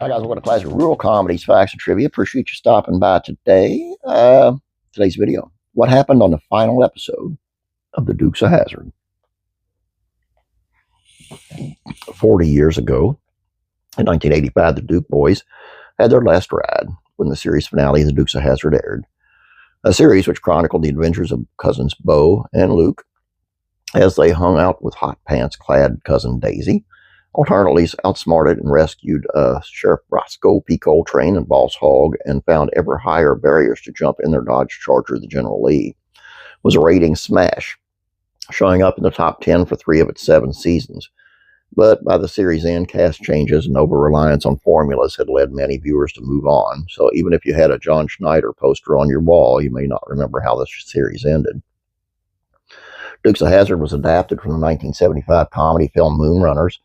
Hi guys, welcome to Classic Rural Comedies, Facts, and Trivia. Appreciate you stopping by today. Today's video. What happened on the final episode of the Dukes of Hazzard? 40 years ago, in 1985, the Duke boys had their last ride when the series finale of the Dukes of Hazzard aired. A series which chronicled the adventures of cousins Bo and Luke as they hung out with hot pants-clad cousin Daisy, alternately outsmarted and rescued Sheriff Roscoe P. Coltrane and Boss Hogg, and found ever higher barriers to jump in their Dodge Charger, the General Lee. Was a rating smash, showing up in the top 10 for 3 of its 7 seasons. But by the series' end, cast changes and over-reliance on formulas had led many viewers to move on. So even if you had a John Schneider poster on your wall, you may not remember how the series ended. Dukes of Hazzard was adapted from the 1975 comedy film Moonrunners.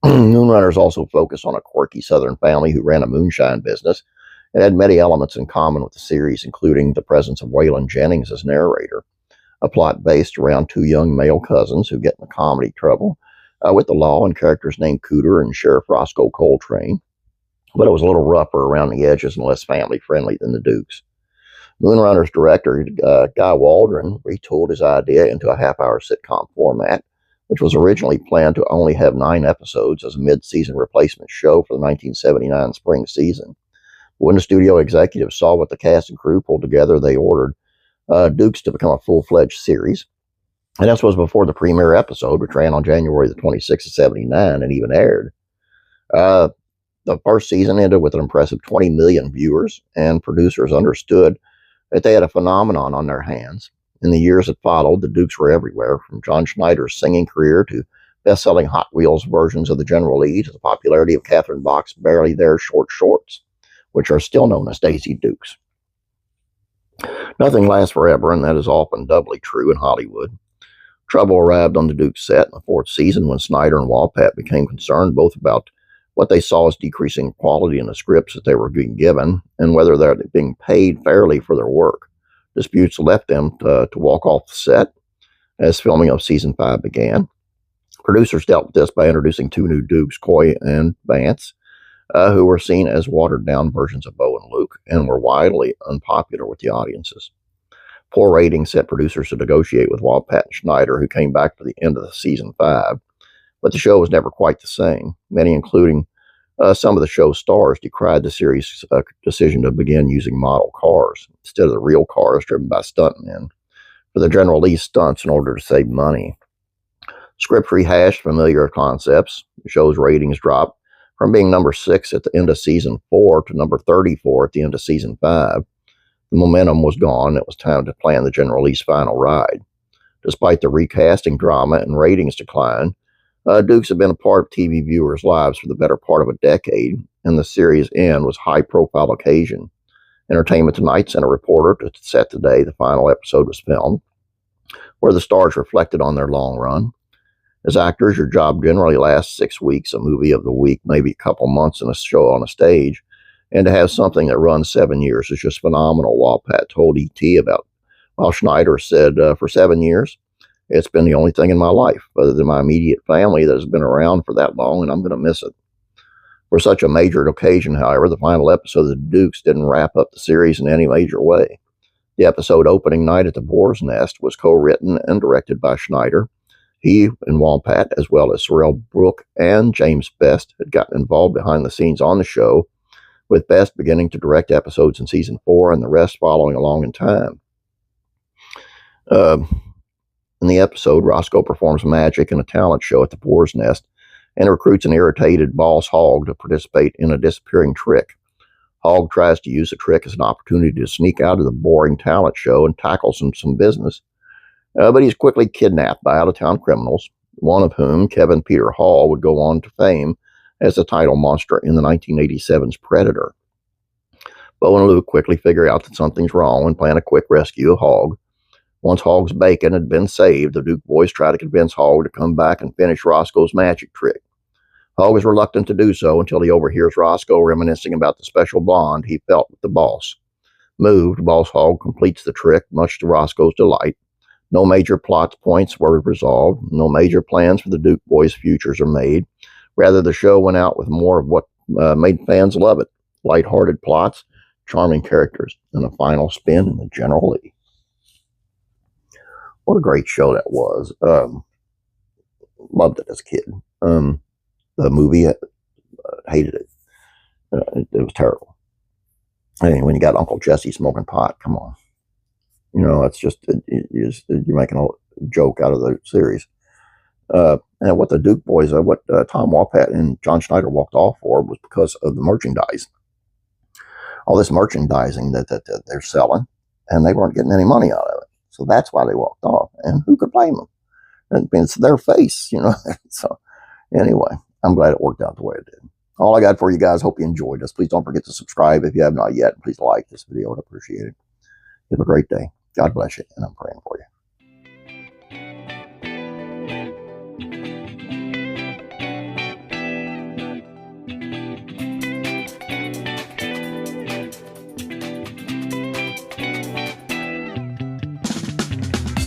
Moonrunners also focused on a quirky Southern family who ran a moonshine business and had many elements in common with the series, including the presence of Waylon Jennings as narrator. A plot based around 2 young male cousins who get into comedy trouble with the law, and characters named Cooter and Sheriff Roscoe Coltrane. But it was a little rougher around the edges and less family-friendly than the Dukes. Moonrunners director Guy Waldron retooled his idea into a half-hour sitcom format, which was originally planned to only have 9 episodes as a mid-season replacement show for the 1979 spring season. When the studio executives saw what the cast and crew pulled together, they ordered Dukes to become a full-fledged series. And this was before the premiere episode, which ran on January the 26th of 79 and even aired. The first season ended with an impressive 20 million viewers, and producers understood that they had a phenomenon on their hands. In the years that followed, the Dukes were everywhere, from John Schneider's singing career to best-selling Hot Wheels versions of the General Lee to the popularity of Catherine Bach's Barely There short shorts, which are still known as Daisy Dukes. Nothing lasts forever, and that is often doubly true in Hollywood. Trouble arrived on the Dukes set in the 4th season when Snyder and Walpat became concerned both about what they saw as decreasing quality in the scripts that they were being given and whether they're being paid fairly for their work. Disputes left them to walk off the set as filming of season 5 began. Producers dealt with this by introducing 2 new Dukes, Coy and Vance, who were seen as watered-down versions of Bo and Luke and were widely unpopular with the audiences. Poor ratings set producers to negotiate with Walpat and Schneider, who came back to the end of the season 5, but the show was never quite the same. Many, including some of the show's stars, decried the series' decision to begin using model cars instead of the real cars driven by stuntmen for the General Lee stunts in order to save money. Script rehashed familiar concepts. The show's ratings dropped from being number 6 at the end of season 4 to number 34 at the end of season 5. The momentum was gone. It was time to plan the General Lee's final ride. Despite the recasting drama and ratings decline, Dukes have been a part of TV viewers' lives for the better part of a decade, and the series' end was a high-profile occasion. Entertainment Tonight sent a reporter to set the day the final episode was filmed, where the stars reflected on their long run. As actors, your job generally lasts 6 weeks, a movie of the week, maybe a couple months in a show on a stage, and to have something that runs 7 years is just phenomenal, Walpat told E.T. about, while Schneider said, for 7 years, it's been the only thing in my life, other than my immediate family, that has been around for that long, and I'm going to miss it. For such a major occasion, however, the final episode of the Dukes didn't wrap up the series in any major way. The episode opening night at the Boar's Nest was co-written and directed by Schneider. He and Walpat, as well as Sorrell Brooke and James Best, had gotten involved behind the scenes on the show, with Best beginning to direct episodes in season 4 and the rest following along in time. In the episode, Roscoe performs magic in a talent show at the Boar's Nest and recruits an irritated Boss Hogg to participate in a disappearing trick. Hogg tries to use the trick as an opportunity to sneak out of the boring talent show and tackle some business, but he's quickly kidnapped by out-of-town criminals, one of whom, Kevin Peter Hall, would go on to fame as the title monster in the 1987's Predator. Bo and Luke quickly figure out that something's wrong and plan a quick rescue of Hogg. Once Hogg's bacon had been saved, the Duke boys try to convince Hogg to come back and finish Roscoe's magic trick. Hogg is reluctant to do so until he overhears Roscoe reminiscing about the special bond he felt with the boss. Moved, Boss Hogg completes the trick, much to Roscoe's delight. No major plot points were resolved. No major plans for the Duke boys' futures are made. Rather, the show went out with more of what made fans love it. Light-hearted plots, charming characters, and a final spin in the General Lee. What a great show that was. Loved it as a kid. The movie, hated it. It was terrible. I mean, when you got Uncle Jesse smoking pot, come on. You know, it's just, you're making a joke out of the series. And what the Duke boys, what Tom Wopat and John Schneider walked off for was because of the merchandise. All this merchandising that they're selling, and they weren't getting any money out of it. So that's why they walked off. And who could blame them? And it's their face, you know. So anyway, I'm glad it worked out the way it did. All I got for you guys. Hope you enjoyed this. Please don't forget to subscribe if you have not yet. Please like this video. I'd appreciate it. Have a great day. God bless you, and I'm praying.